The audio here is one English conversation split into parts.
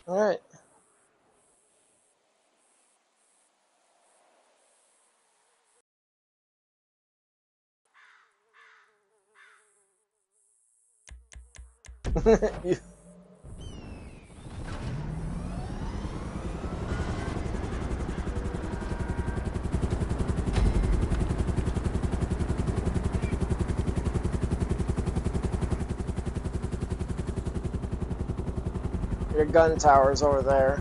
Alright. Your gun tower's over there.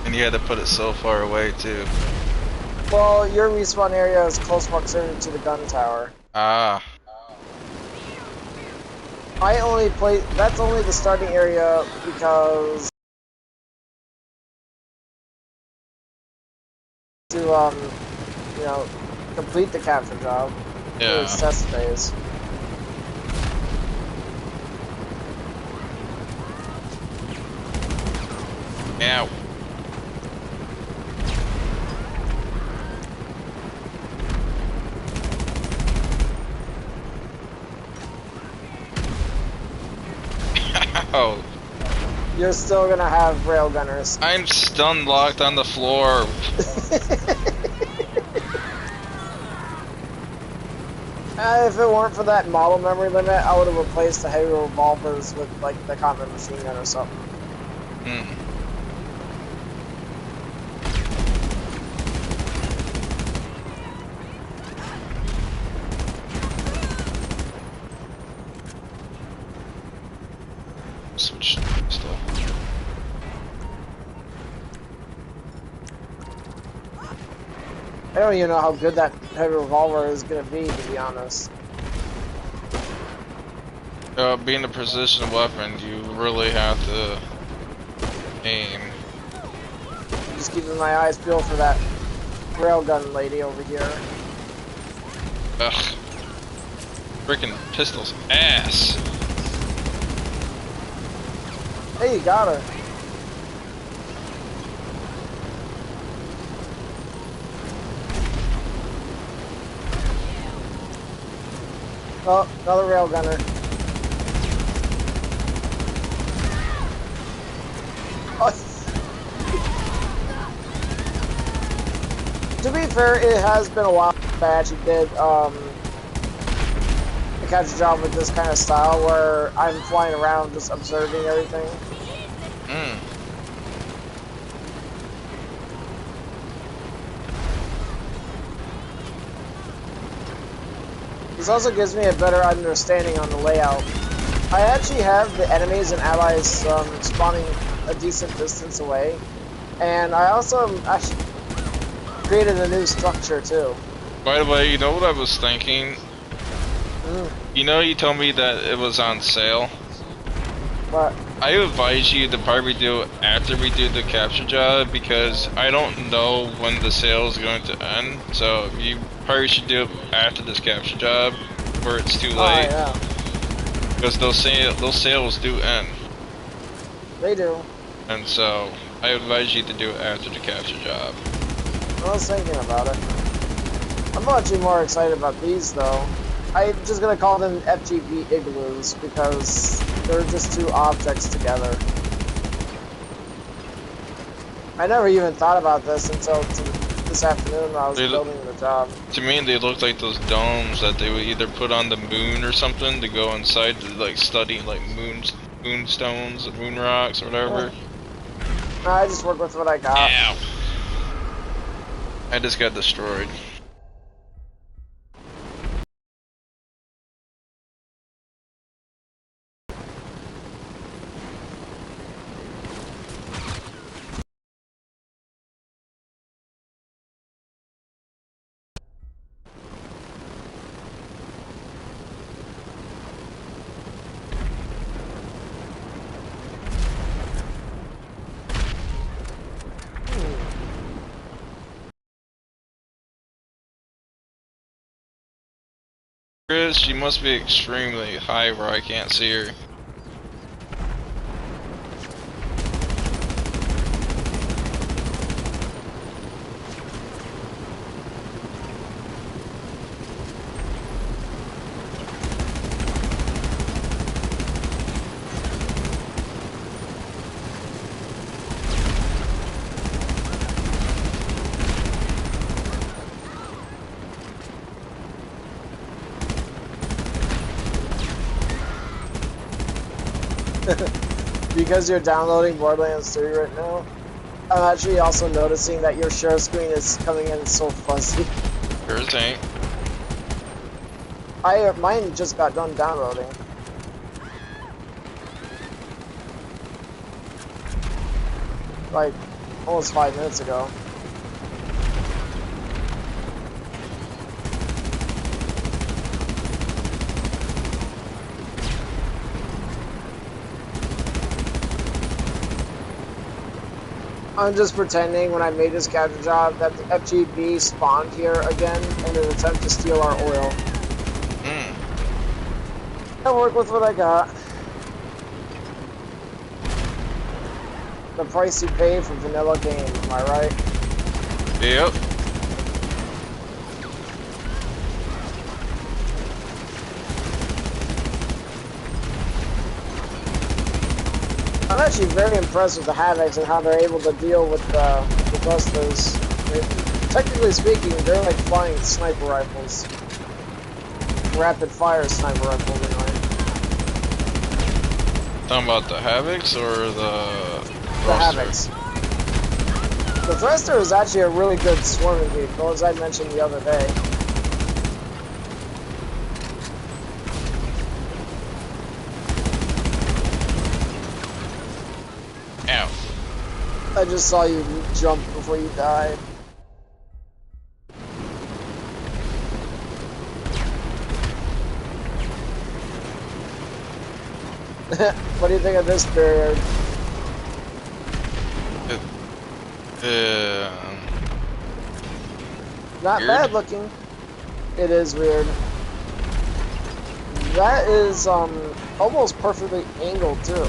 And you had to put it so far away too. Well, your respawn area is close proximity to the gun tower. Ah. That's only the starting area because to you know, complete the capture job. Yeah. It's test phase. Ow. Oh. You're still gonna have railgunners. I'm stun locked on the floor. If it weren't for that model memory limit, I would have replaced the heavy revolvers with like the common machine gun or something. Hmm. Switch still. I don't even know how good that heavy revolver is gonna be honest. Being a precision weapon, you really have to aim. Just keeping my eyes peeled for that railgun lady over here. Ugh. Freaking pistol's ass. Hey, you got her. Oh, another railgunner. Oh. To be fair, it has been a while since I actually did a capture job with this kind of style where I'm flying around just observing everything. Hmm. This also gives me a better understanding on the layout. I actually have the enemies and allies spawning a decent distance away, and I also actually created a new structure too. By the way, you know what I was thinking? You know, you told me that it was on sale. But I advise you to probably do it after we do the capture job because I don't know when the sale is going to end. So you probably should do it after this capture job, where it's too late. yeah. Because those sales do end. They do. And so I advise you to do it after the capture job. I was thinking about it. I'm actually more excited about these though. I'm just gonna call them FGB igloos because they're just two objects together. I never even thought about this until this afternoon when I was building the job. To me, they look like those domes that they would either put on the moon or something to go inside to like study like moonstones, moon rocks, or whatever. No, I just work with what I got. Ow. I just got destroyed. Chris, she must be extremely high where I can't see her. Because you're downloading Borderlands 3 right now, I'm actually also noticing that your share screen is coming in so fuzzy. Yours ain't. Mine just got done downloading. Like, almost 5 minutes ago. I'm just pretending when I made this capture job that the FGB spawned here again in an attempt to steal our oil. I'll work with what I got. The price you pay for vanilla game, am I right? Yep. I'm actually very impressed with the Havocs and how they're able to deal with the thrusters. I mean, technically speaking, they're like flying sniper rifles. Rapid fire sniper rifles, anyway. Talking about the Havocs or the Havocs. The thruster is actually a really good swarming vehicle, as I mentioned the other day. Ow. I just saw you jump before you died. What do you think of this period? Not weird. bad looking. It is weird. That is almost perfectly angled too.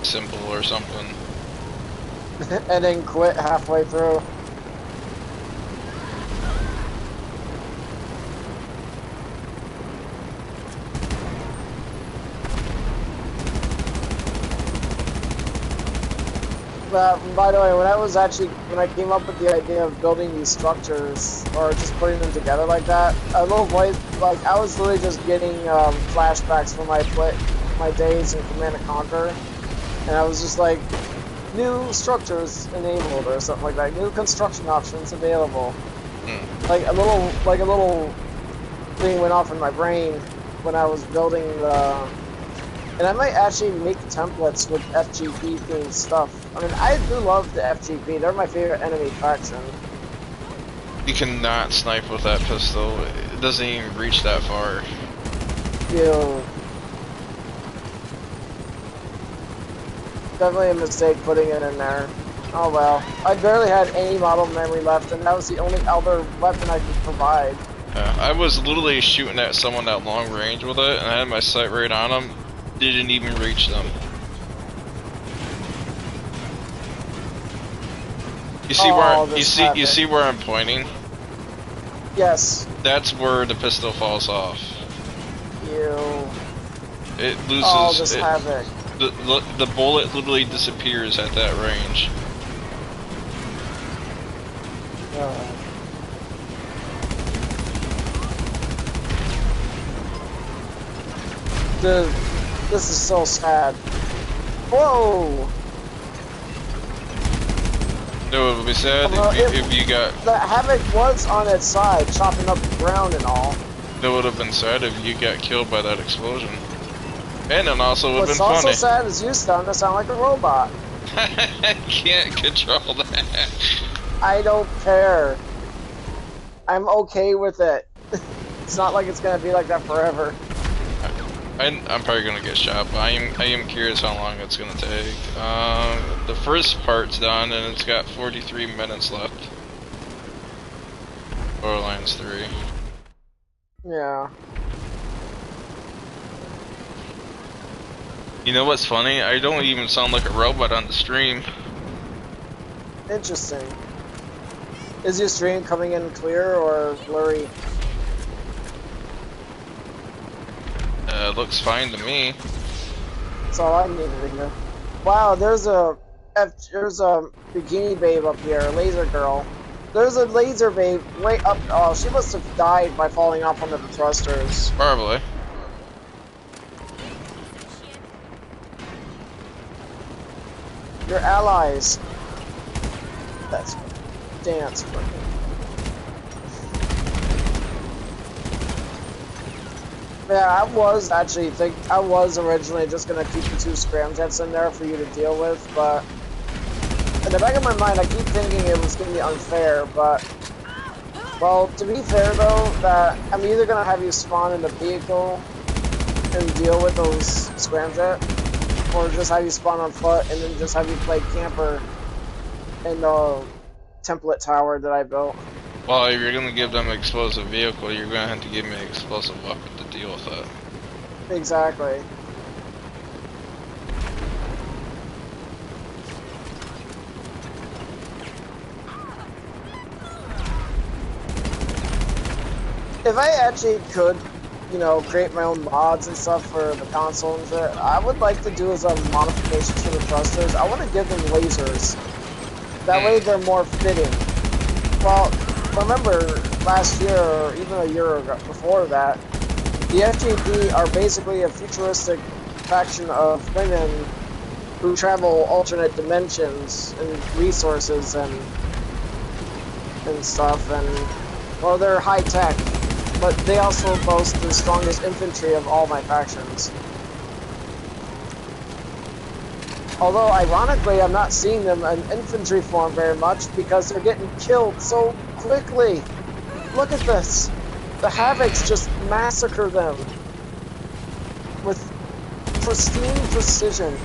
Simple or something. And then quit halfway through. By the way, when I came up with the idea of building these structures, or just putting them together like that, a little voice, like, I was literally just getting flashbacks from my days in Command & Conquer, and I was just like, new structures enabled, or something like that, new construction options available. Like a little thing went off in my brain when I was building the. And I might actually make templates with FGP themed stuff. I mean, I do love the FGP. They're my favorite enemy faction. You cannot snipe with that pistol. It doesn't even reach that far. Ew. Definitely a mistake putting it in there. Oh well. I barely had any model memory left, and that was the only other weapon I could provide. I was literally shooting at someone at long range with it, and I had my sight right on them. Didn't even reach them. You see you see where I'm pointing? Yes. That's where the pistol falls off. Ew. It loses. Oh, this Havoc. The bullet literally disappears at that range. Dude, this is so sad. Whoa! It would be sad if you got. The Havoc was on its side, chopping up the ground and all. It would have been sad if you got killed by that explosion. And it also would have been funny. What's also funny. sad is you starting to sound like a robot. I can't control that. I don't care. I'm okay with it. It's not like it's gonna be like that forever. I'm probably gonna get shot, but I am curious how long it's gonna take. The first part's done, and it's got 43 minutes left. Borderlands 3. Yeah. You know what's funny? I don't even sound like a robot on the stream. Interesting. Is your stream coming in clear or blurry? Looks fine to me. That's all I needed to hear. Wow, there's a bikini babe up here, a laser girl. There's a laser babe way up. Oh, she must have died by falling off onto the thrusters. Probably. your allies. That's dance for me. Yeah, I was originally just gonna keep the 2 scramjets in there for you to deal with, but in the back of my mind, I keep thinking it was gonna be unfair. But well, to be fair though, that I'm either gonna have you spawn in the vehicle and deal with those scramjet, or just have you spawn on foot and then just have you play camper in the template tower that I built. Well, if you're gonna give them an explosive vehicle, you're gonna have to give me an explosive weapon to deal with that. Exactly. If I actually could, you know, create my own mods and stuff for the console and shit, I would like to do as a modifications for the thrusters. I want to give them lasers. That way they're more fitting. Well, remember last year, or even a year ago, before that, the FJP are basically a futuristic faction of women who travel alternate dimensions and resources and stuff, and well, they're high tech, but they also boast the strongest infantry of all my factions. Although, ironically, I'm not seeing them in infantry form very much because they're getting killed so quickly. Look at this. The Havocs just massacre them with pristine precision.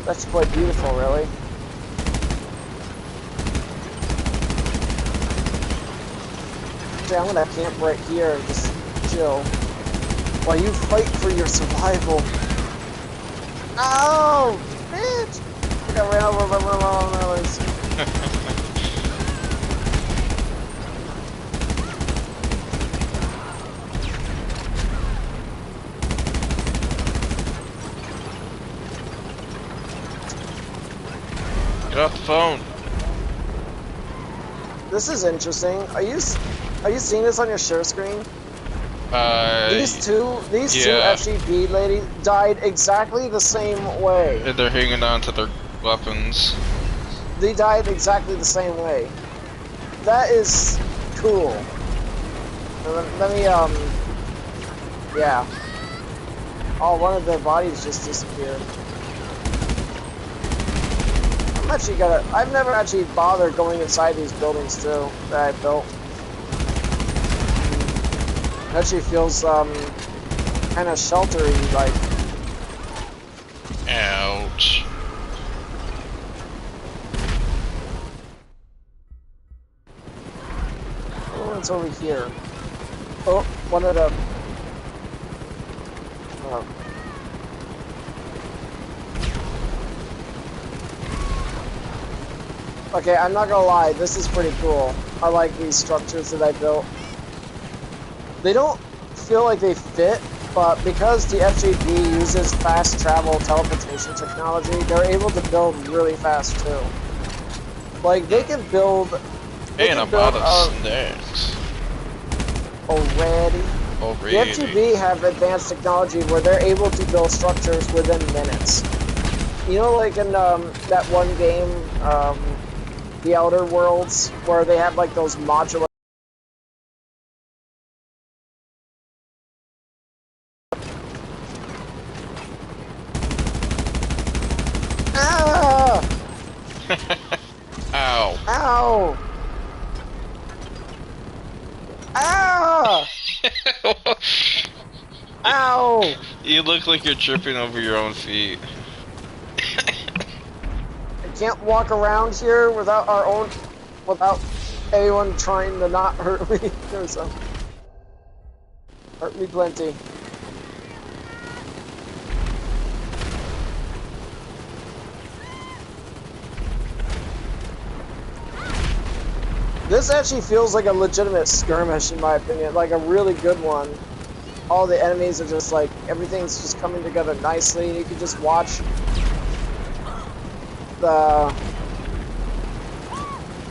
That's quite beautiful, really. Okay, I'm gonna camp right here and just chill while you fight for your survival. Ow! Bitch! I got ran over by one of my own allies. Get off the phone. This is interesting. Are you seeing this on your share screen? These two FGP ladies died exactly the same way. They're hanging on to their weapons. They died exactly the same way. That is cool. Let me, yeah. Oh, one of their bodies just disappeared. I've never actually bothered going inside these buildings too, that I built. It actually feels, kind of sheltery, like. Ouch. Oh, it's over here. Oh, one of them. Oh. Okay, I'm not gonna lie, this is pretty cool. I like these structures that I built. They don't feel like they fit, but because the FJP uses fast travel teleportation technology, they're able to build really fast too. Like, they can build... And I'm out of snacks. Already? The FGB have advanced technology where they're able to build structures within minutes. You know, like in that one game, The Outer Worlds, where they have like those modular... Ah! Ow. Ow! Ah! Ow! You look like you're tripping over your own feet. I can't walk around here without anyone trying to not hurt me. There's some. Hurt me plenty. This actually feels like a legitimate skirmish in my opinion, like a really good one. All the enemies are just like, everything's just coming together nicely. You can just watch the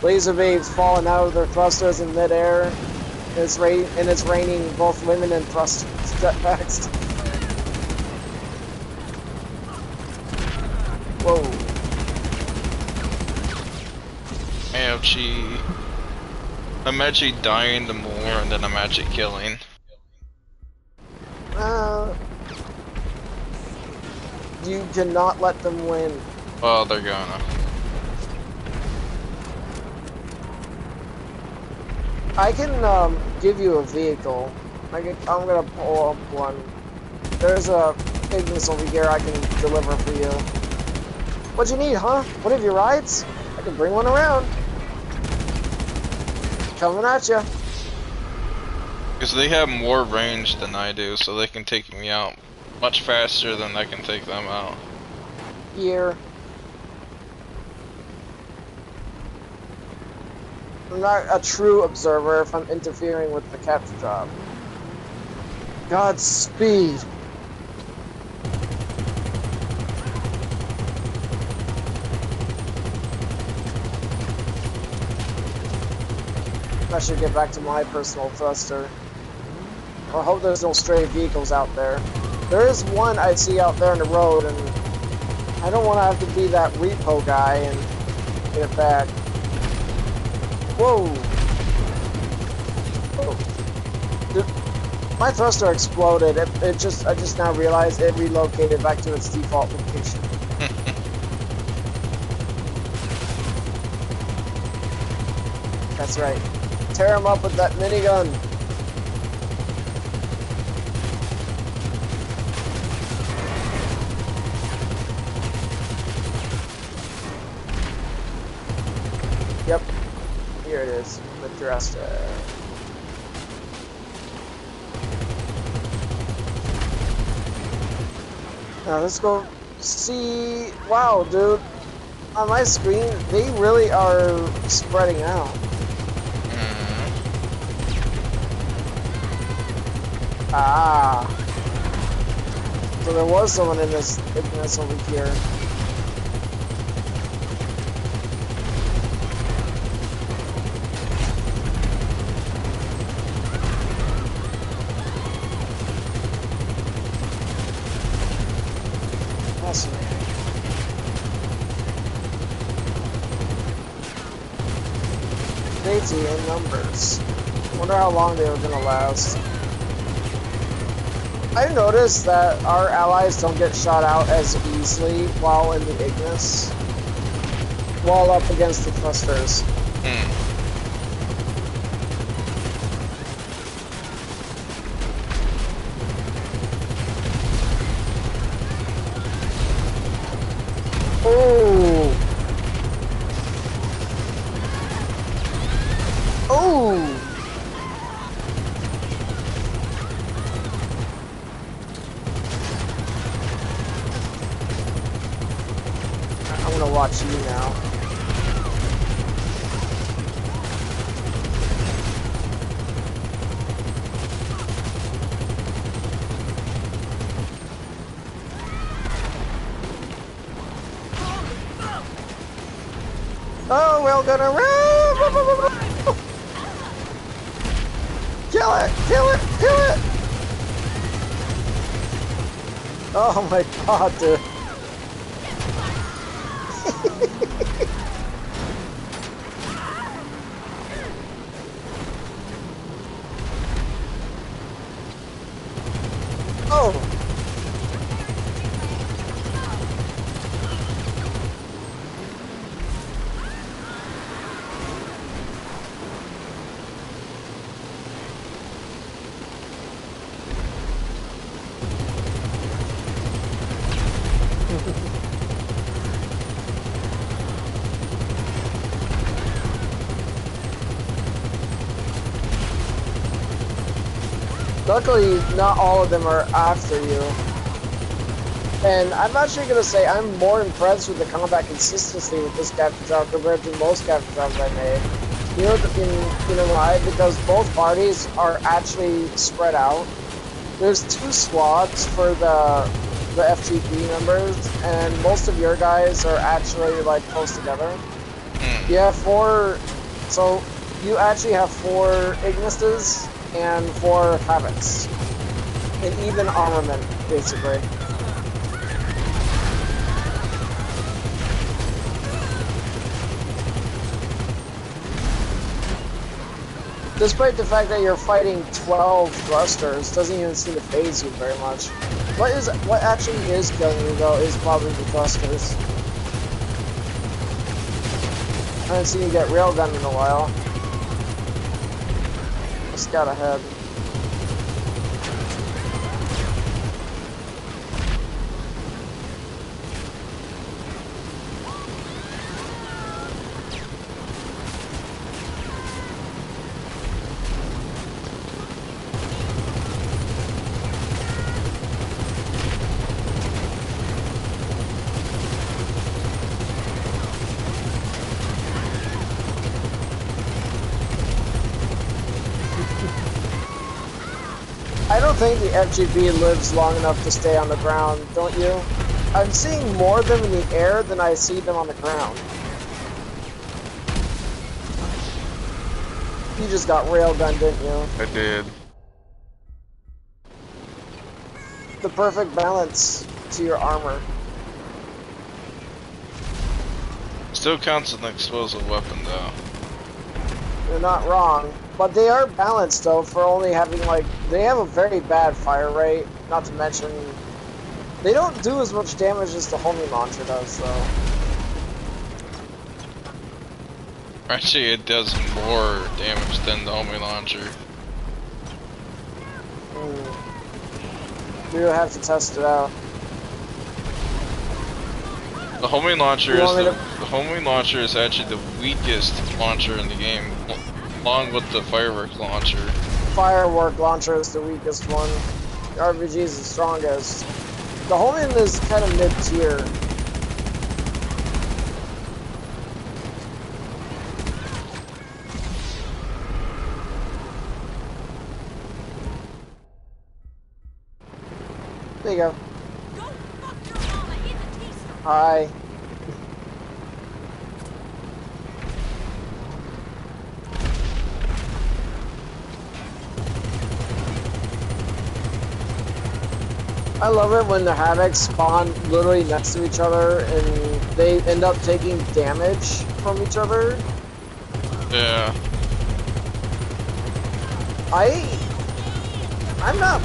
laser beams falling out of their thrusters in midair. And it's raining both women and thrusters jetpacks. Whoa. actually dying the more than I'm actually killing. You cannot let them win. Well, they're gonna. I can give you a vehicle. I'm gonna pull up one. There's a Ignis over here I can deliver for you. What you need, huh? One of your rides? I can bring one around. Coming at you. Because they have more range than I do, so they can take me out much faster than I can take them out. Here. I'm not a true observer if I'm interfering with the capture job. Godspeed. I should get back to my personal thruster. I hope there's no stray vehicles out there. There is one I see out there on the road, and I don't want to have to be that repo guy and get it back. Whoa! Oh. My thruster exploded. I just now realized it relocated back to its default location. That's right. Tear him up with that minigun. Yep. Here it is. The thruster. Now let's go see. Wow, dude. On my screen, they really are spreading out. Ah. So there was someone in this Ignis over here. Fascinating. Matey in numbers. Wonder how long they were gonna last. I noticed that our allies don't get shot out as easily while in the Ignis, while up against the thrusters. Oh! Oh! I'm gonna watch you now. Oh, we're gonna run! Kill it! Kill it! Kill it! Oh my god, dude. Oh! Luckily, not all of them are after you. And I'm actually going to say I'm more impressed with the combat consistency with this capture job compared to most capture jobs I made. You know why? Because both parties are actually spread out. There's 2 squads for the FTP members, and most of your guys are actually like close together. You have 4, so you actually have 4 Ignises and 4 Havocs. An even armament, basically. Despite the fact that you're fighting 12 thrusters, doesn't even seem to phase you very much. What actually is killing you though is probably the thrusters. I haven't seen you get railgun in a while. Just got ahead. I don't think the FGB lives long enough to stay on the ground, don't you? I'm seeing more of them in the air than I see them on the ground. You just got railgunned, didn't you? I did. The perfect balance to your armor. Still counts as an explosive weapon, though. You're not wrong. But they are balanced, though, for only having, like... They have a very bad fire rate, not to mention... They don't do as much damage as the homing launcher does, though. Actually, it does more damage than the homing launcher. We will have to test it out. The homing launcher is actually the weakest launcher in the game, along with the firework launcher. Firework launcher is the weakest one. The RPG is the strongest. The homing is kind of mid-tier. There you go. Hi. I love it when the Havocs spawn literally next to each other and they end up taking damage from each other. Yeah. I'm not,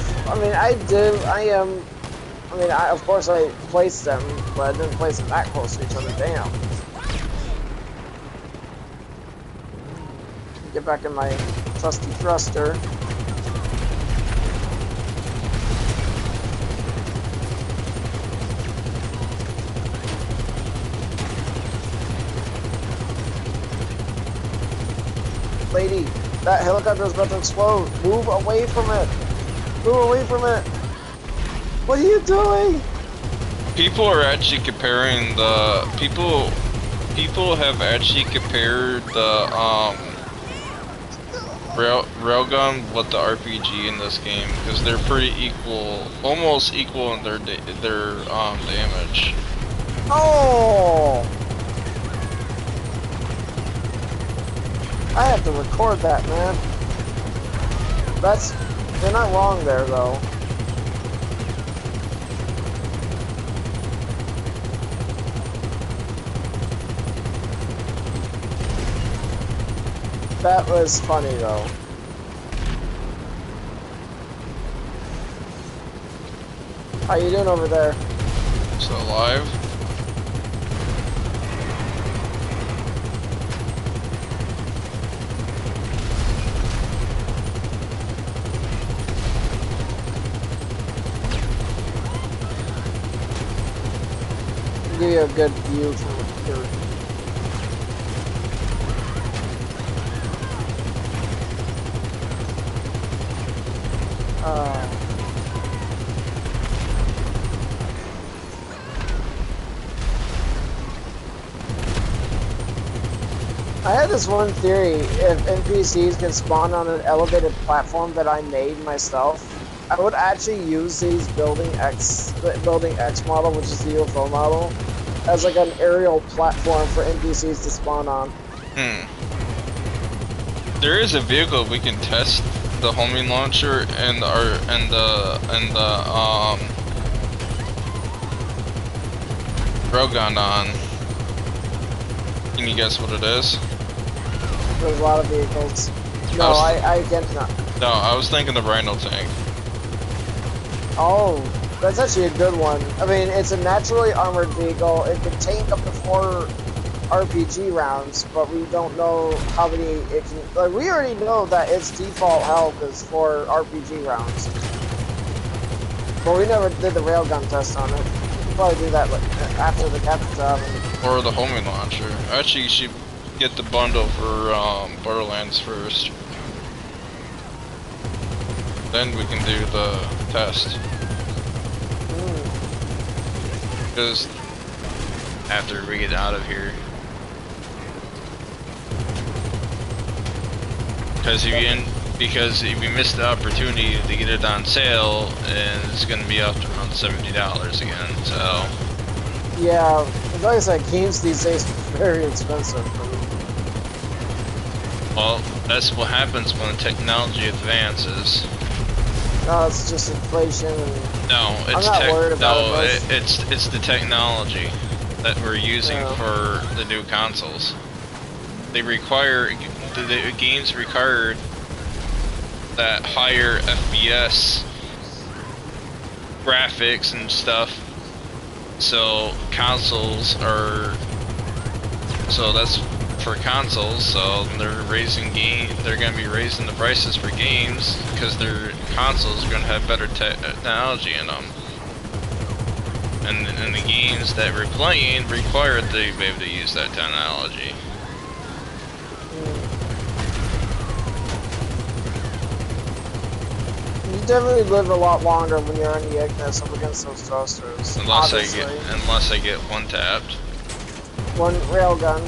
of course I placed them, but I didn't place them that close to each other, damn. Get back in my trusty thruster. Lady, that helicopter is about to explode. Move away from it. Move away from it. What are you doing? People are actually comparing the people have actually compared the railgun with the RPG in this game because they're pretty equal, almost equal in their damage. Oh! I have to record that, man. They're not wrong there, though. That was funny, though. How you doing over there? Still alive? Give you a good view from here. I had this one theory: if NPCs can spawn on an elevated platform that I made myself, I would actually use these building X model, which is the UFO model, as like an aerial platform for NPCs to spawn on. There is a vehicle we can test the homing launcher and the railgun on. Can you guess what it is? There's a lot of vehicles. No, I was I get not. no, I was thinking the Rhino tank. Oh, that's actually a good one. I mean, it's a naturally armored vehicle. It can tank up to 4 RPG rounds, but we don't know how many it can. Like, we already know that its default health is 4 RPG rounds, but we never did the railgun test on it. We'll probably do that like, after the capture job. Or the homing launcher. Actually, you should get the bundle for Borderlands first. Then we can do the test. Because after we get out of here. Because if you miss the opportunity to get it on sale, and it's gonna be up to around $70 again. So Yeah, like I said, games these days are very expensive. well, that's what happens when technology advances. No, it's just inflation. And No, I'm it's not worried about it's the technology that we're using Yeah. for the new consoles. They require the games required that higher FPS graphics and stuff. So consoles are that's for consoles. So they're they're going to be raising the prices for games because their consoles are going to have better technology in them. And the games that we're playing require to be able to use that technology. You definitely live a lot longer when you're in the Ignis up against those toasters. Unless obviously. I get one tapped. One railgun.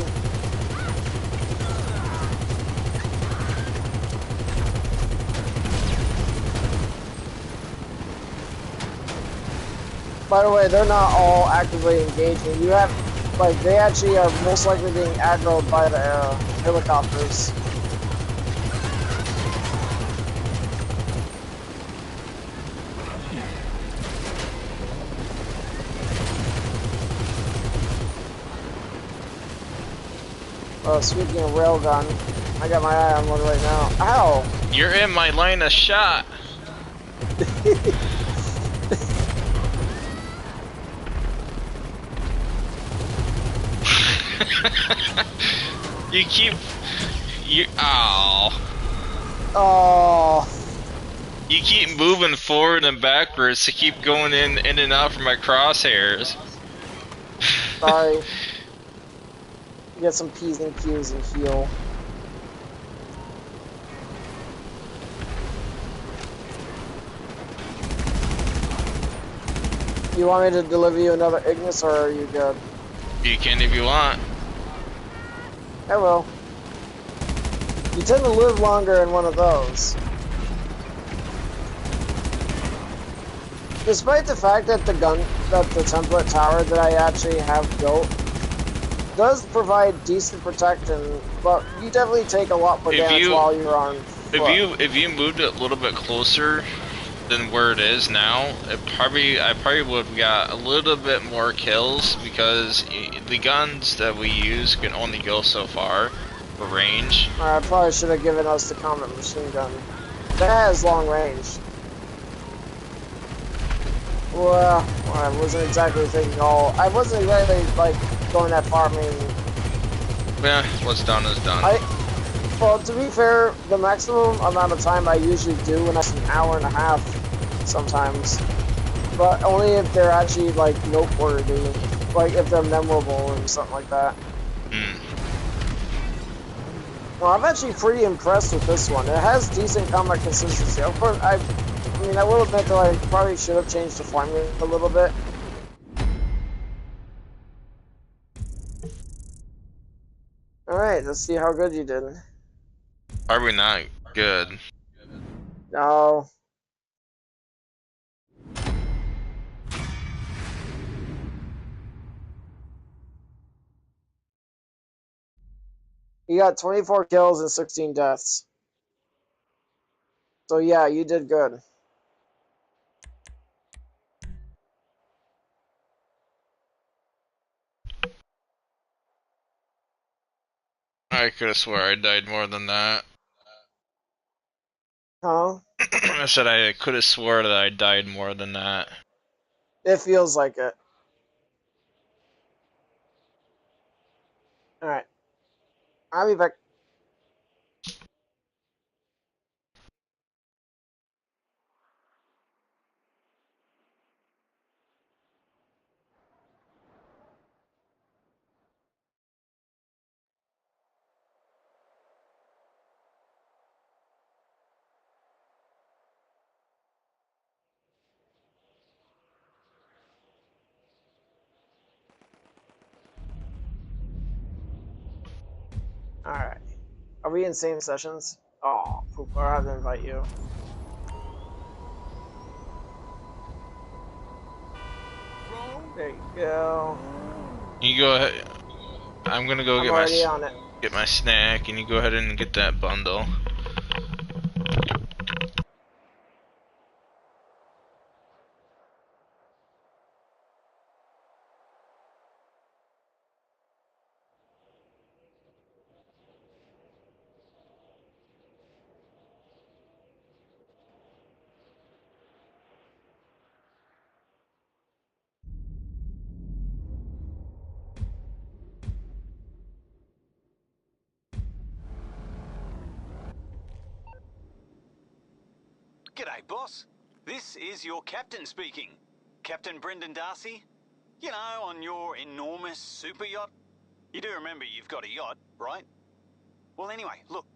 By the way, they're not all actively engaging. You have, like, they actually are most likely being aggroed by the helicopters. Speaking of railgun, I got my eye on one right now. Ow! You're in my line of shot. Ow. Oh. You keep moving forward and backwards to keep going in and out from my crosshairs. Sorry. Get some P's and Q's and heal. You want me to deliver you another Ignis, or are you good? You can if you want. I will. You tend to live longer in one of those. Despite the fact that the template tower that I actually have built does provide decent protection, but you definitely take a lot more damage while you're on foot. If you moved it a little bit closer than where it is now, I probably would have got a little bit more kills because the guns that we use can only go so far for range. I probably should have given us the Comet machine gun. That has long range. Well, I wasn't exactly thinking all. I wasn't exactly like going that far. I mean, yeah, what's done is done. Well, to be fair, the maximum amount of time I usually do, and that's an hour and a half sometimes. But only if they're actually like noteworthy, like if they're memorable and something like that. Well, I'm actually pretty impressed with this one. It has decent combat consistency. Of course, I mean, I will admit that I probably should have changed the formula a little bit. Alright, let's see how good you did. Probably not good. No. You got 24 kills and 16 deaths. So yeah, you did good. I could have swore I died more than that. Huh? I said I could have swore that I died more than that. It feels like it. Alright. I'll be back. Alright. Are we in same sessions? Oh, poop. I have to invite you. There you go. You go ahead. I'm gonna go I'm get already on it. my snack, and you go ahead and get that bundle. G'day, boss. This is your captain speaking. Captain Brendan Darcy. You know, on your enormous super yacht. You do remember you've got a yacht, right? Well, anyway, look,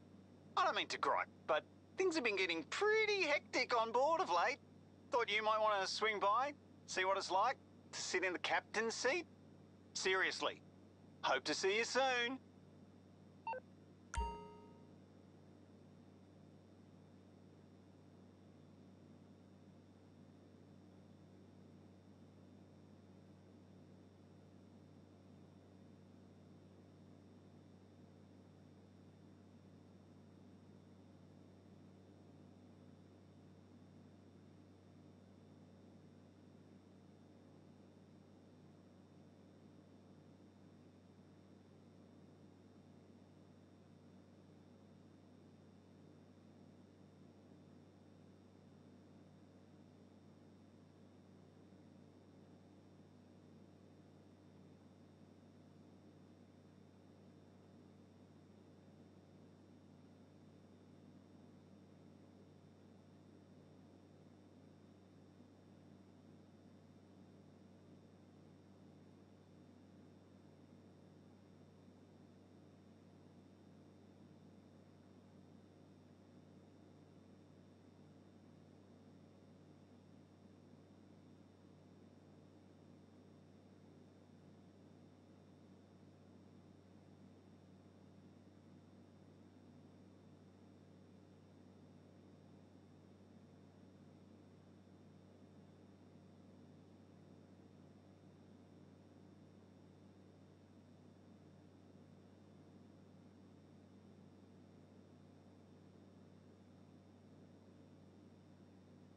I don't mean to gripe, but things have been getting pretty hectic on board of late. Thought you might want to swing by, see what it's like to sit in the captain's seat. Seriously, hope to see you soon.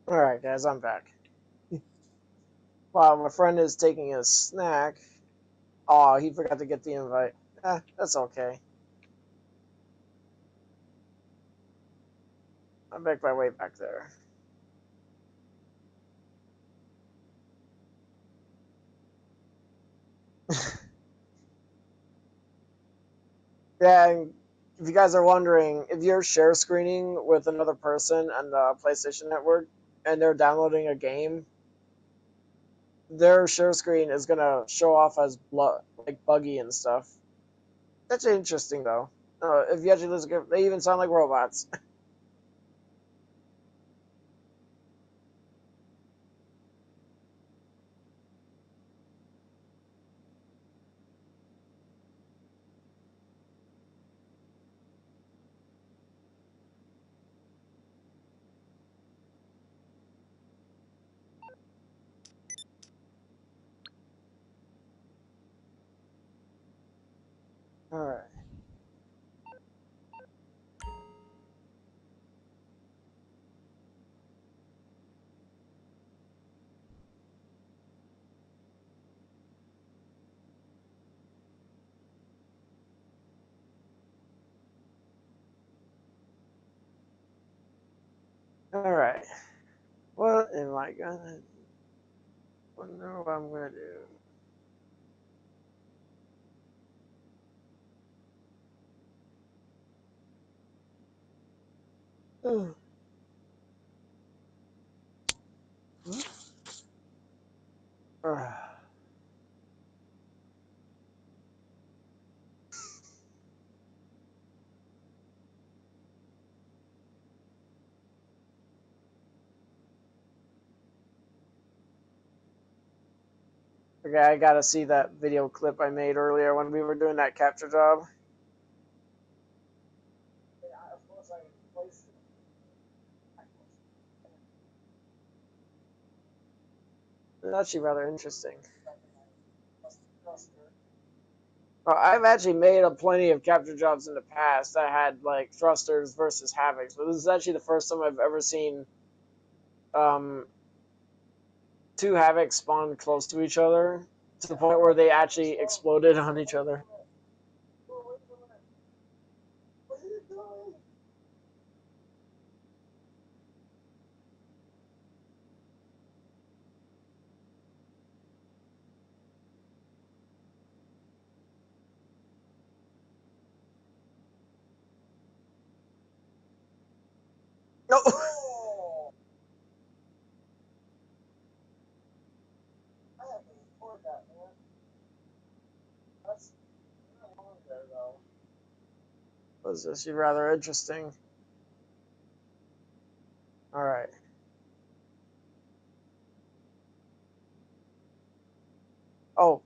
Alright, guys, I'm back. Wow, my friend is taking a snack. Oh, he forgot to get the invite. That's okay. I'll make my way back there. Yeah, and if you guys are wondering, if you're share screening with another person on the PlayStation Network and they're downloading a game, their share screen is gonna show off as like buggy and stuff. That's interesting though. If you actually listen, they even sound like robots. All right. Alright. What am I gonna... Wonder what I'm gonna do. Okay, I gotta see that video clip I made earlier when we were doing that capture job. It's actually rather interesting. Well, I've actually made plenty of capture jobs in the past that had like thrusters versus havocs, but this is actually the first time I've ever seen um, two havocs spawn close to each other to the point where they actually exploded on each other. No. Was this rather interesting? All right. Oh.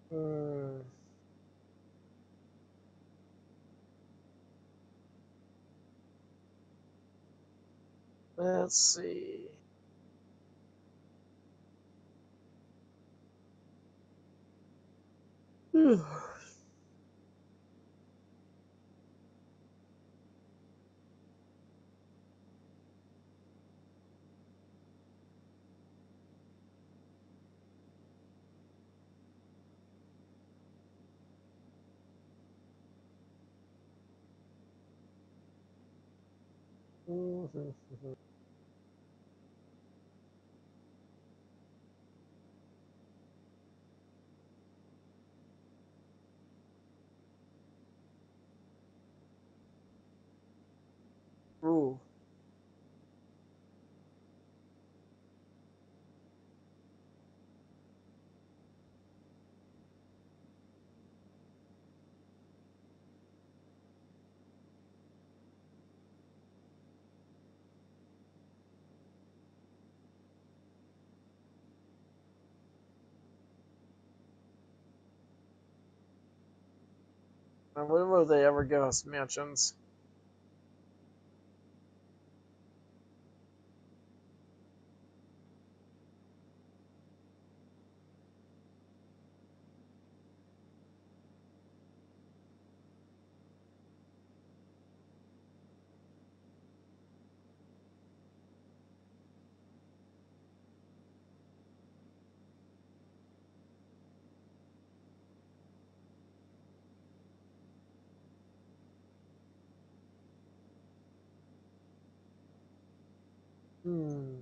Hmm. Let's see. Ooh. When will they ever give us mansions? Hmm.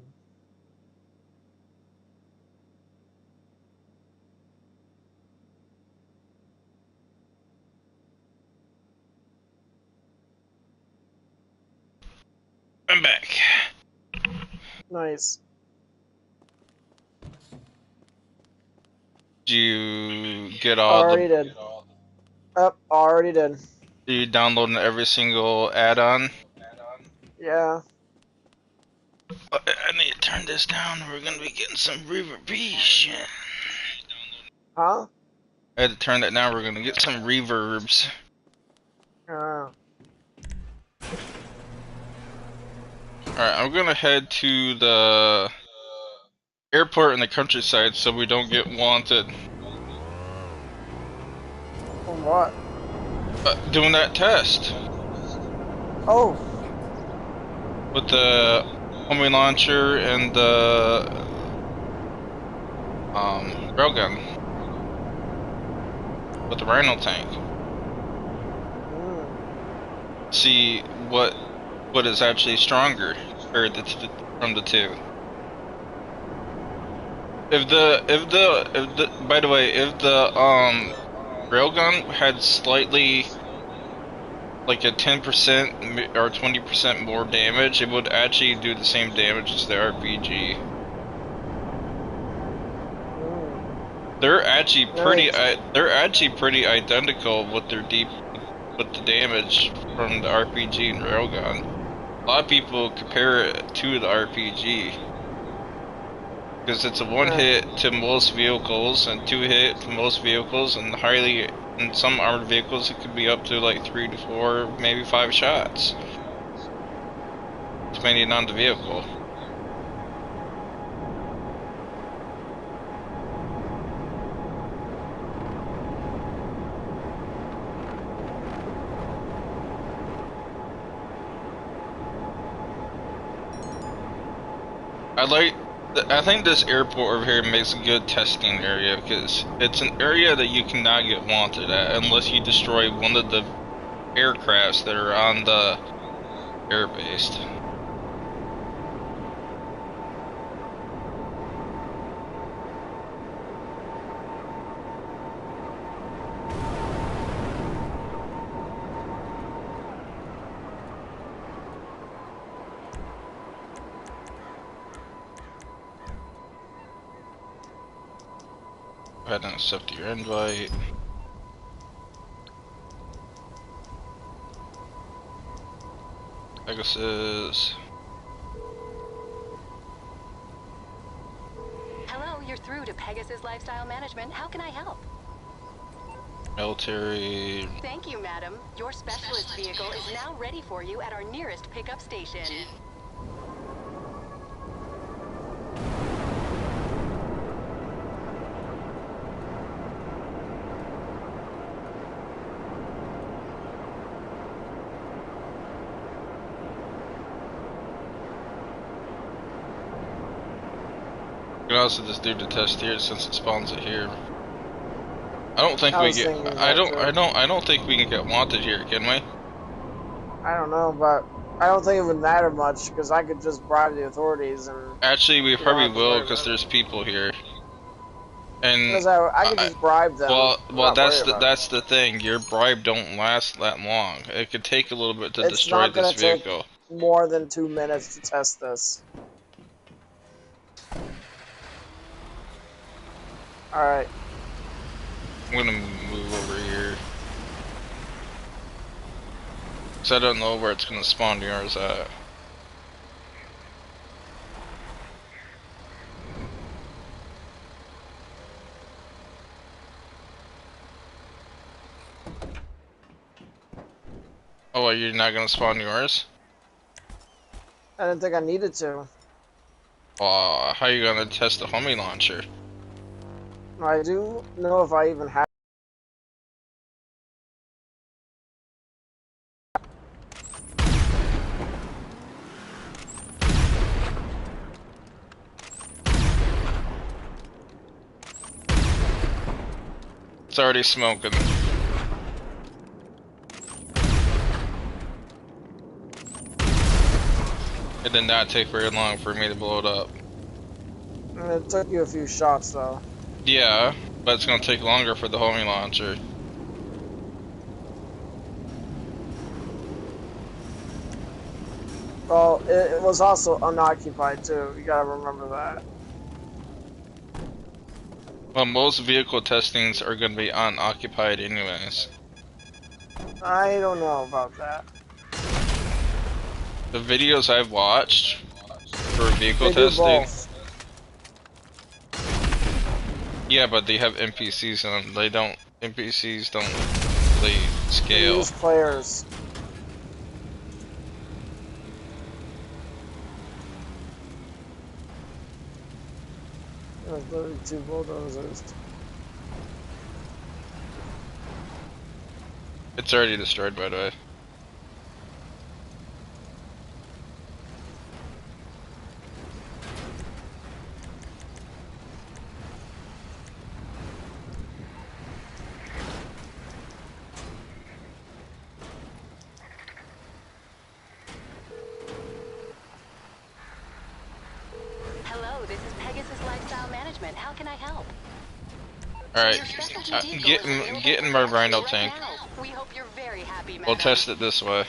I'm back. Nice. Did you get all Already did. Up, already did. you downloading every single add-on? Yeah. I need to turn this down. We're gonna be getting some reverberation. Huh? I had to turn that down. We're gonna get some reverbs. Uh, Alright, I'm gonna head to the airport in the countryside so we don't get wanted. from what? Doing that test. Oh. with the homing launcher and the railgun with the Rhino tank. See what is actually stronger, or from the two. If the by the way, if the railgun had slightly like a 10% or 20% more damage, it would actually do the same damage as the RPG. They're actually pretty identical with their with the damage from the RPG and railgun. A lot of people compare it to the RPG because it's a one hit to most vehicles and 2-hit to most vehicles, and in some armored vehicles it could be up to like 3 to 4, maybe 5 shots, depending on the vehicle. I think this airport over here makes a good testing area because it's an area that you cannot get wanted at unless you destroy one of the aircrafts that are on the airbase. Go ahead and accept your invite. Pegasus. Hello, you're through to Pegasus Lifestyle Management. How can I help? Military. Thank you, madam. Your specialist vehicle is now ready for you at our nearest pickup station. We can also just do the test here since it spawns it here. I don't think we get. I don't think we can get wanted here, can we? I don't know, but I don't think it would matter much because I could just bribe the authorities and. Actually, we probably will because there's people here. And because I could just bribe them. Well, that's the thing. Your bribe don't last that long. It could take a little bit to destroy this vehicle. Take more than 2 minutes to test this. Alright. I'm gonna move over here. So I don't know where it's gonna spawn yours at. Oh, you're not gonna spawn yours? I didn't think I needed to. How are you gonna test the homing launcher? I do know if I even have. It's already smoking. It did not take very long for me to blow it up. It took you a few shots though. Yeah, but it's gonna take longer for the homing launcher. Well, it was also unoccupied too. You gotta remember that. Well, most vehicle testings are gonna be unoccupied anyways. I don't know about that. The videos I've watched for vehicle testing. Yeah, but they have NPCs on them. They don't. NPCs don't really scale. They use players. There's literally 2 bulldozers. It's already destroyed, by the way. management. How can I help? Alright, Your specialty vehicle get is available in for my testing Rhino right tank. now. We hope you're very happy, madam. We'll test it this way.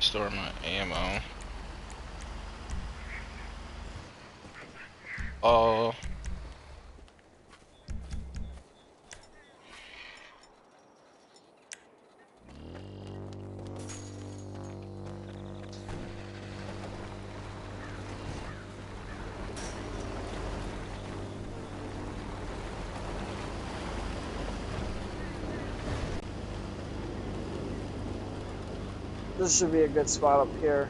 Store my ammo. Oh. This should be a good spot up here.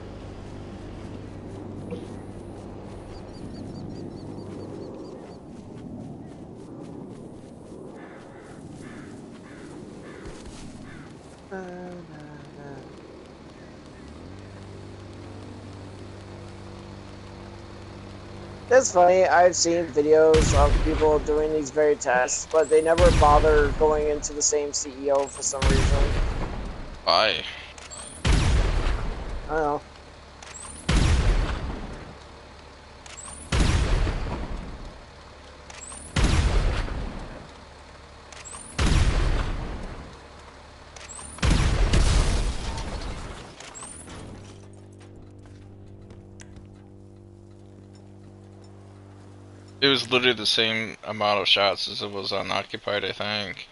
It's funny, I've seen videos of people doing these very tests, but they never bother going into the same CEO for some reason. Why? I don't know. It was literally the same amount of shots as it was unoccupied, I think.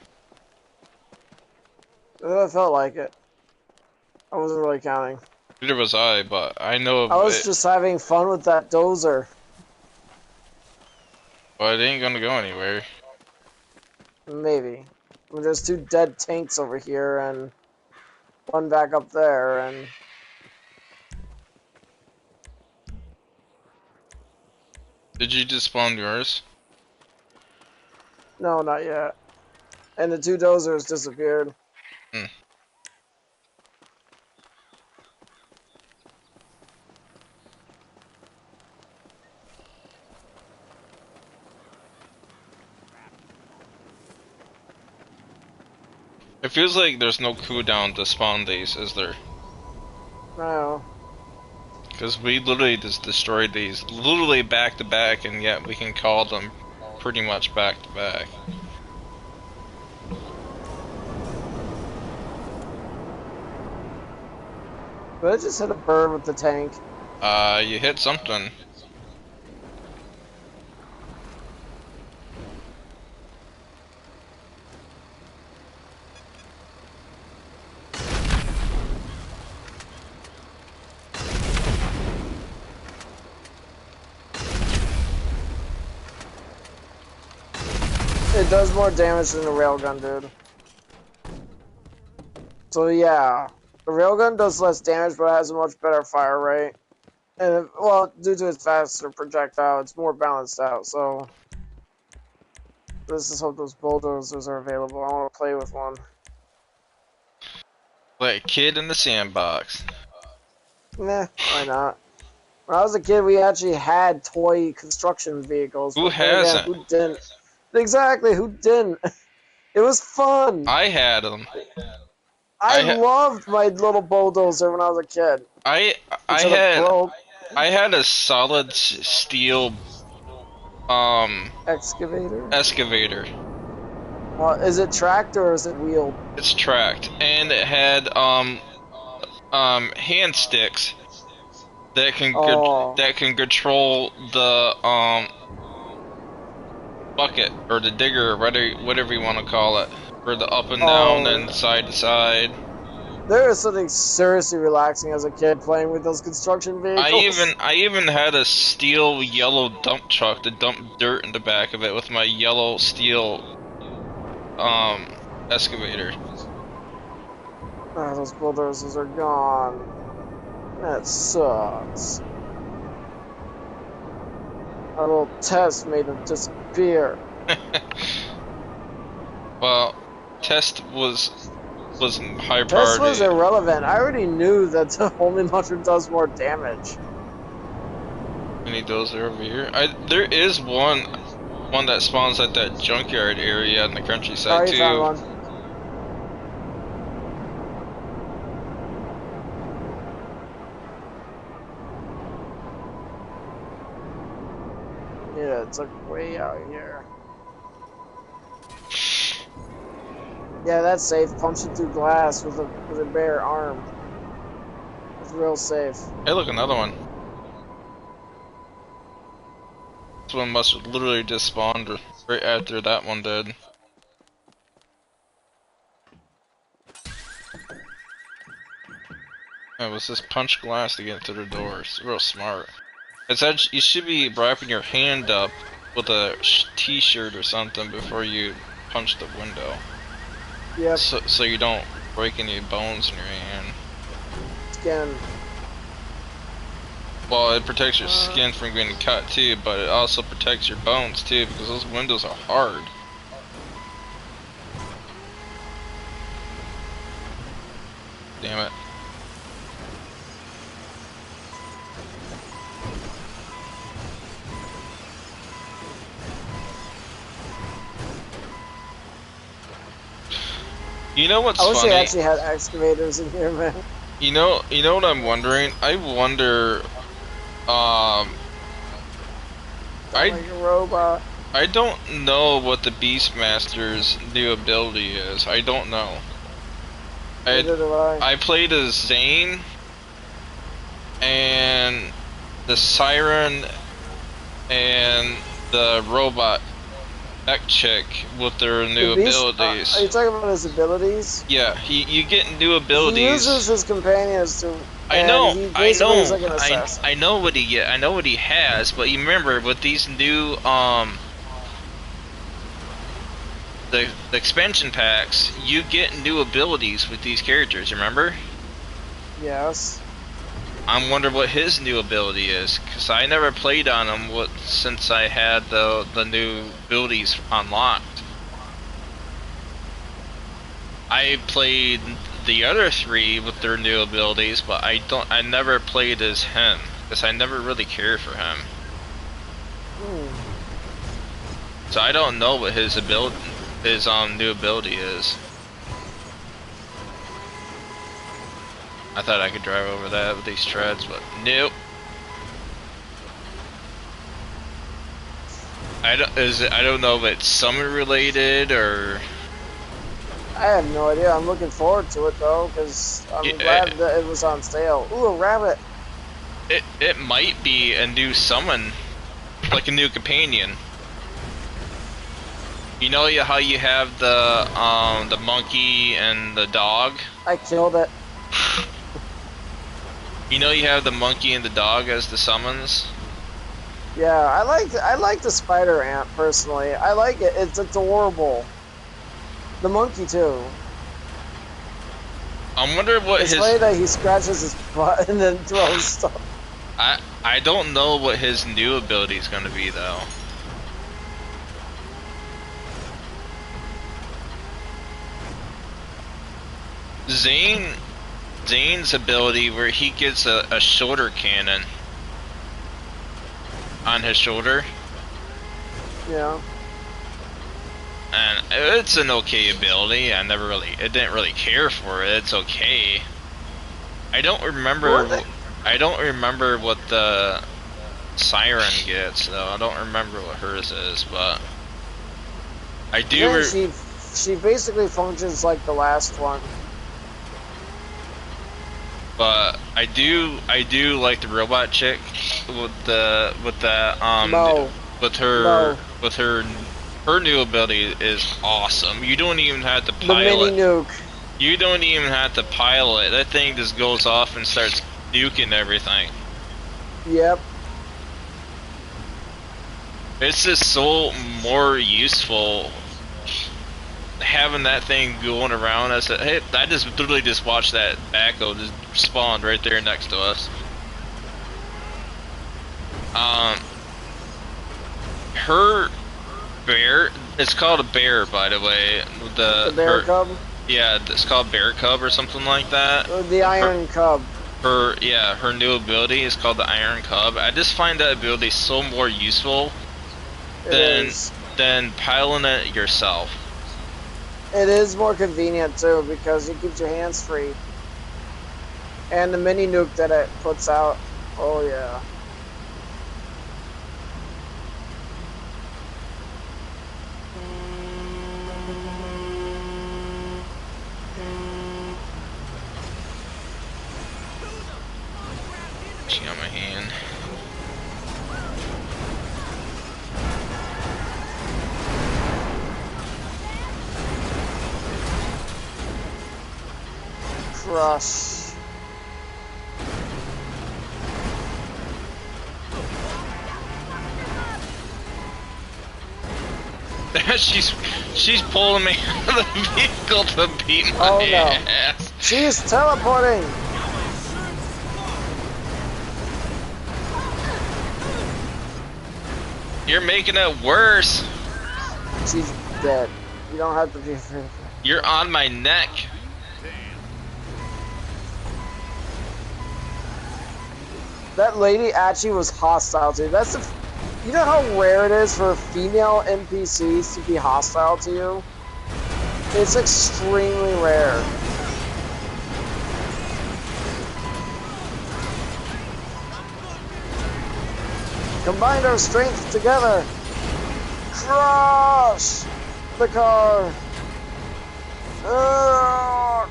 It felt like it. I wasn't really counting. Neither was I, but I know I was it, just having fun with that dozer. well, it ain't gonna go anywhere. Maybe. I mean, there's 2 dead tanks over here and 1 back up there, and Did you just spawn yours? no, not yet. And the 2 dozers disappeared. Hmm. It feels like there's no cooldown to spawn these, is there? No. Because we literally just destroyed these literally back to back, and yet we can call them pretty much back to back. But I just hit a bird with the tank. You hit something. It does more damage than the railgun, dude. So yeah, the railgun does less damage, but it has a much better fire rate. And well, due to its faster projectile, it's more balanced out. So let's just hope those bulldozers are available. I want to play with one. Like a kid in the sandbox. Nah, why not? When I was a kid, we actually had toy construction vehicles. Who but then again, hasn't? who didn't? Exactly, who didn't? It was fun. I had them. I loved my little bulldozer when I was a kid. I Until it broke. had a solid steel Excavator. excavator. Is it tracked or is it wheeled? It's tracked, and it had hand sticks that can that can control the bucket or the digger or whatever you want to call it, for the up and down and side to side. There is something seriously relaxing as a kid playing with those construction vehicles. I even had a steel yellow dump truck to dump dirt in the back of it with my yellow steel excavator. Ah, those bulldozers are gone. That sucks. A little test made them disappear. Well, test was was high This was priority. irrelevant. I already knew that the homing launcher does more damage. Any those are over here. There is one that spawns at that junkyard area in the countryside Already too. found one. Yeah, it's like way out here. Yeah, that's safe. Punching through glass with a bare arm. It's real safe. Hey, look, another one. This one must have literally just spawned right after that one did. It was just punch glass to get through the door. It's real smart. It's actually, you should be wrapping your hand up with a t-shirt or something before you punch the window. Yep. So you don't break any bones in your hand. Skin. Well, it protects your skin from getting cut too, but it also protects your bones too, because those windows are hard. Damn it. You know what's I wish funny? they actually had excavators in here, man. You know what I'm wondering? I wonder, Like a robot. I don't know what the Beastmaster's new ability is. I don't know. Neither do I. I played as Zane and the Siren and the robot neck chick with their new The Beast- abilities. Are you talking about his abilities? Yeah, you get new abilities. He uses his companions to. I and know, he I basically is know, like an assassin. I know what he has, but you remember with these new the expansion packs, you get new abilities with these characters. Remember? Yes. I wonder what his new ability is, cause I never played on him since I had the new abilities unlocked. I played the other three with their new abilities, but I never played as him, because I never really cared for him. So I don't know what his new ability is. I thought I could drive over that with these treads, but nope. I don't know if it's summon related or. I have no idea. I'm looking forward to it though, because I'm glad that it was on sale. Ooh, a rabbit. It might be a new summon, like a new companion. You know how you have the monkey and the dog? I killed it. You know you have the monkey and the dog as the summons? Yeah, I like the spider ant personally. I like it. It's adorable. The monkey too. I wonder what it's funny that he scratches his butt and then throws stuff. I don't know what his new ability is gonna be though. Zane's ability where he gets a shoulder cannon on his shoulder. Yeah. And it's an okay ability. I didn't really care for it. It's okay. I don't remember what the Siren gets though. I don't remember what hers is, but I do. Yeah, she basically functions like the last one. But I do like the robot chick with her new ability is awesome. You don't even have to pilot. The mini nuke. You don't even have to pilot. That thing just goes off and starts nuking everything. Yep. It's just so more useful having that thing going around. I said, hey, I just literally just watched that backhoe just spawned right there next to us. Her bear, it's called a bear, by the way. The bear cub? Yeah, it's called Bear Cub or something like that. The Iron Cub. Her new ability is called the Iron Cub. I just find that ability so more useful It than is. than piloting it yourself. It is more convenient too because it keeps your hands free. And the mini nuke that it puts out. Oh yeah. She got my hand. Crush. she's pulling me out of the vehicle to beat my Oh, no. ass. She's teleporting. You're making it worse. She's dead. You don't have to be afraid of her. You're on my neck. That lady actually was hostile to you. You know how rare it is for female NPCs to be hostile to you? It's extremely rare. Combine our strength together. Crush the car. Ah,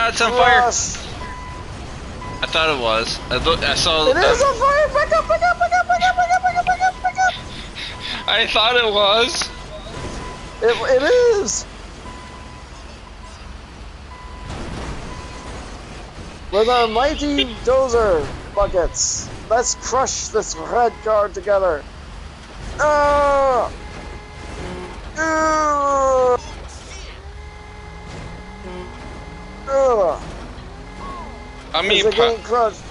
it's on fire. Crush. I thought it was. I saw. It is on fire! Back up, back up, back up, back up, back up, back up, back up, back up! I thought it was. It is! With our mighty dozer buckets, let's crush this red car together. Ah! Ah! Ah! Is it getting crushed?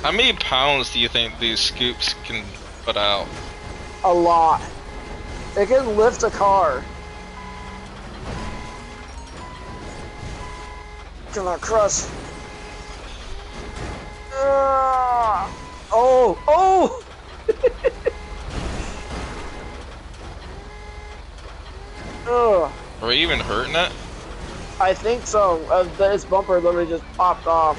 How many pounds do you think these scoops can put out? A lot. It can lift a car. Come on, crush. Oh! Oh! Ugh. Are we even hurting it? I think so. Its bumper literally just popped off.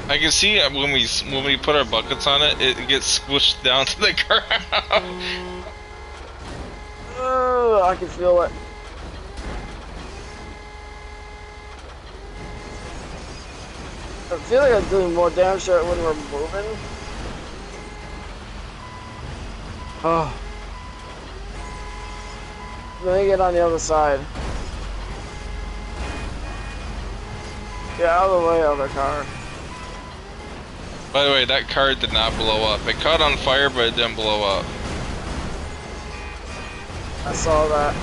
I can see when we put our buckets on it, it gets squished down to the ground. I can feel it. I feel like I'm doing more damage to it when we're moving. Oh. Let me get on the other side. Get out of the way, other car. By the way, that car did not blow up. It caught on fire, but it didn't blow up. I saw that.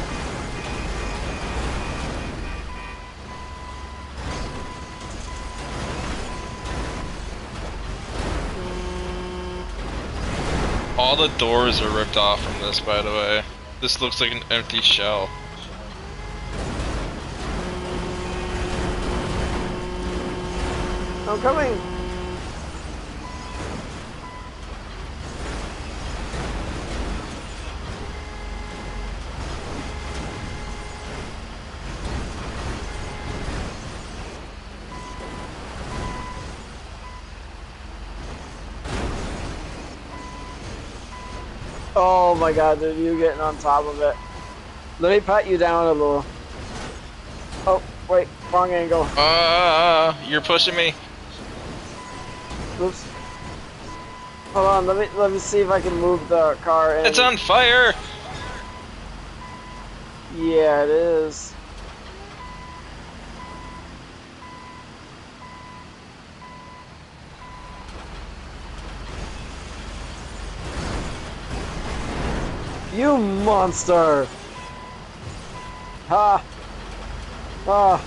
All the doors are ripped off from this, by the way. This looks like an empty shell. I'm coming. Oh my god, dude, you getting on top of it. Let me pat you down a little. Oh, wait, wrong angle. You're pushing me. Oops. Hold on, let me see if I can move the car in. It's on fire! Yeah, it is. You monster! Ha! Ah!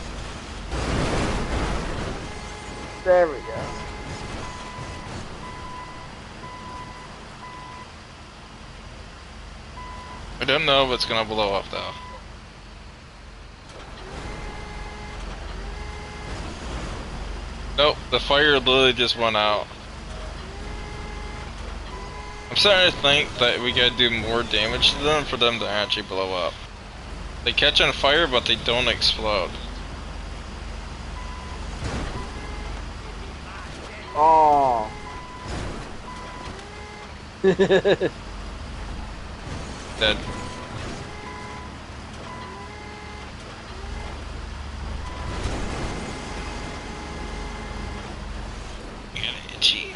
There we go. I don't know if it's gonna blow up though. Oh, the fire literally just went out. I'm starting to think that we gotta do more damage to them for them to actually blow up. They catch on fire, but they don't explode. Oh. Dead. I got itchy.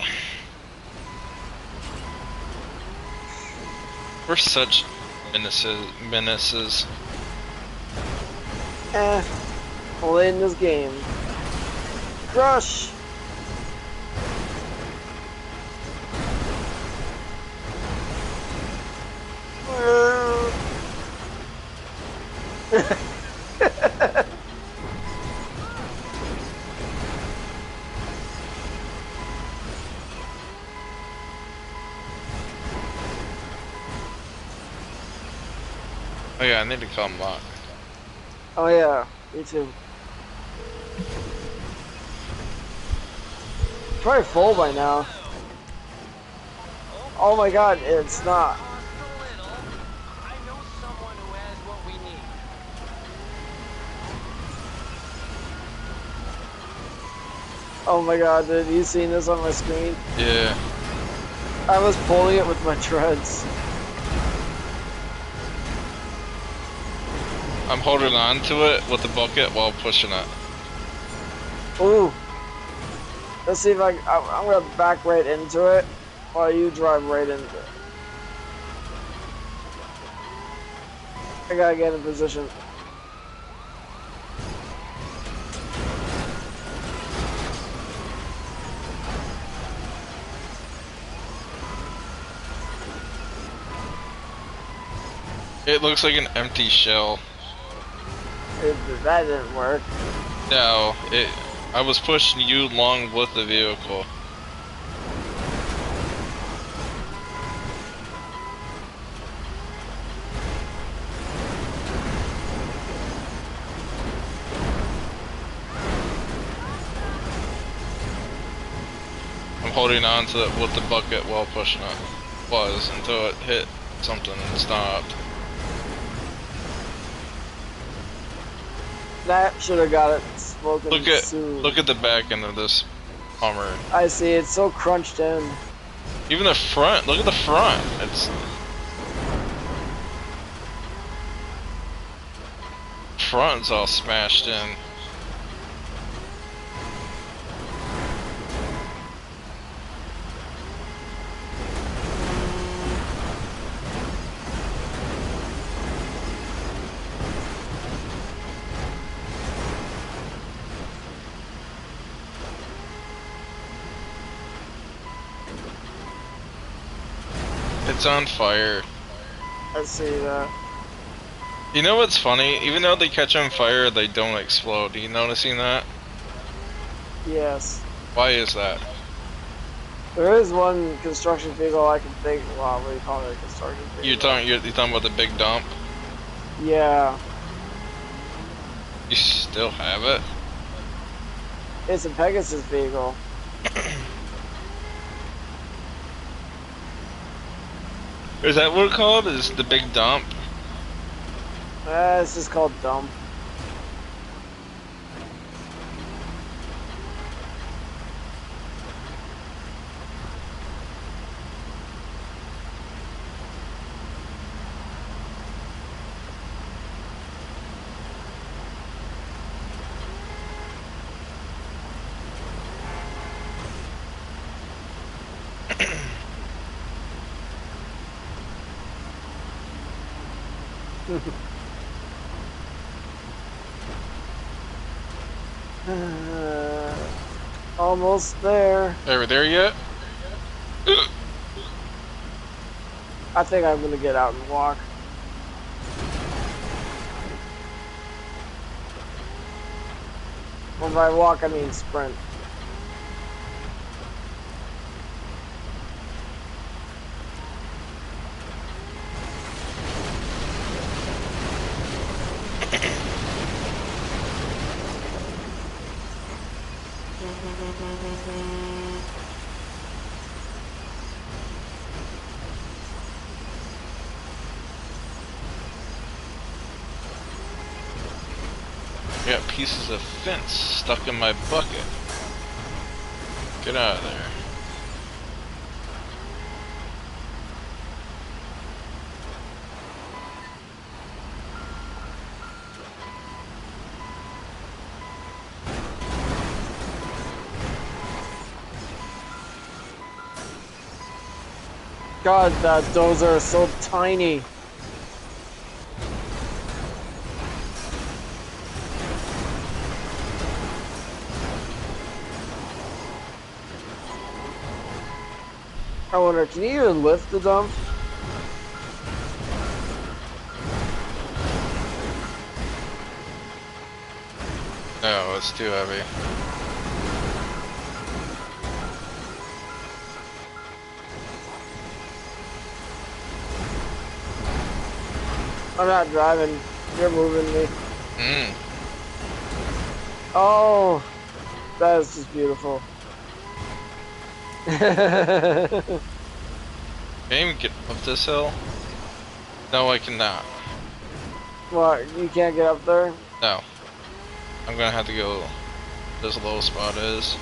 We're such menaces. Only in this game. Crush! Oh yeah, I need to call Mach. Oh yeah, me too. Probably full by now. Oh my god, it's not. Oh my god, dude, you seen this on my screen? Yeah. I was pulling it with my treads. I'm holding on to it with the bucket while pushing it. Ooh. Let's see if I'm gonna back right into it while you drive right into it. I gotta get in position. It looks like an empty shell. That didn't work. No, I was pushing you along with the vehicle. I'm holding on to it with the bucket while pushing it. Was until it hit something and stopped. That should have got it smoking soon. Look at the back end of this Hummer. I see, it's so crunched in. Even the front, look at the front. It's front's all smashed in. It's on fire. I see that. You know what's funny? Even though they catch on fire, they don't explode. Are you noticing that? Yes. Why is that? There is one construction vehicle I can think. Wow, what do you call it? A construction vehicle? You're talking about the big dump? Yeah. You still have it? It's a Pegasus vehicle. Is that what it's called? Is the big dump? It's just called dump. Almost there. Are we there yet? I think I'm gonna get out and walk. When I walk, I mean sprint. I got pieces of fence stuck in my bucket. Get out of there. God, those are so tiny. I wonder, can you even lift the dump? No, it's too heavy. I'm not driving. You're moving me. Mm. Oh, that is just beautiful. Can I even get up this hill? No, I cannot. What, you can't get up there? No. I'm gonna have to go where this low spot is.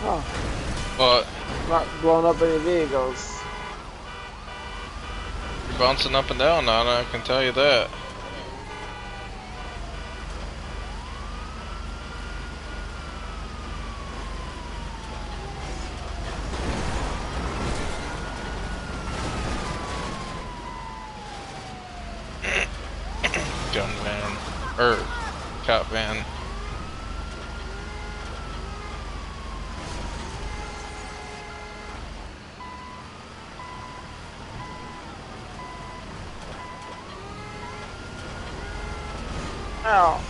Oh, But not blowing up any vehicles. you're bouncing up and down on it, I can tell you that. Gun van. Cop van. Ow.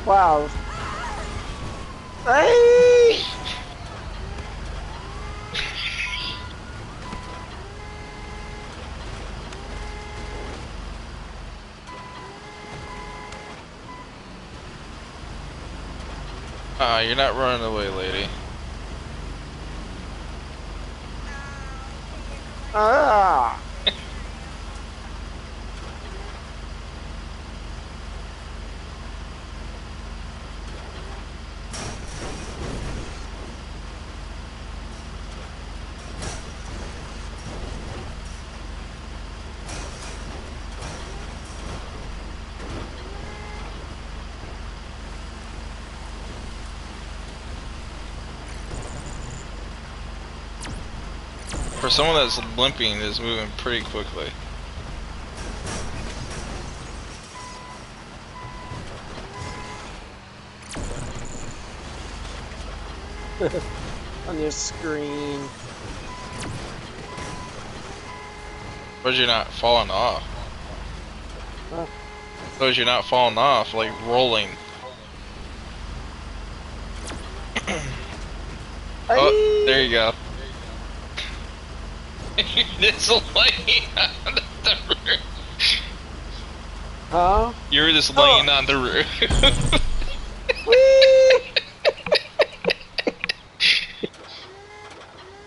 Wow. Hey! You're not running away, lady. Ah! For someone that's limping, is moving pretty quickly. On your screen. But you're not falling off. Huh? Because you're not falling off, like rolling. Oh, there you go. You're just laying on the roof. Huh? You're just laying on the roof. Whee!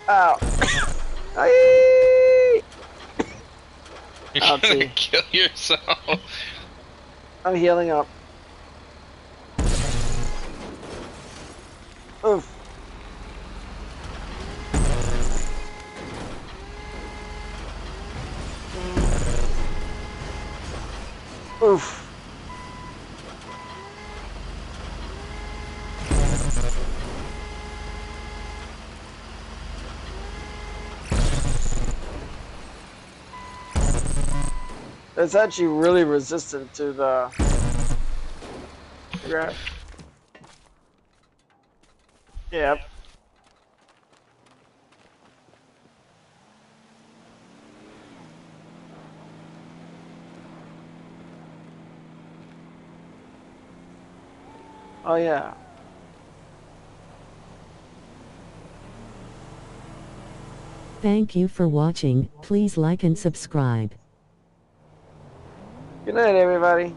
Ow. Aye! You're gonna Ouchie. kill yourself. I'm healing up. Oof. Oof. It's actually really resistant to the grab. Yep. Oh yeah. Thank you for watching. Please like and subscribe. Good night, everybody.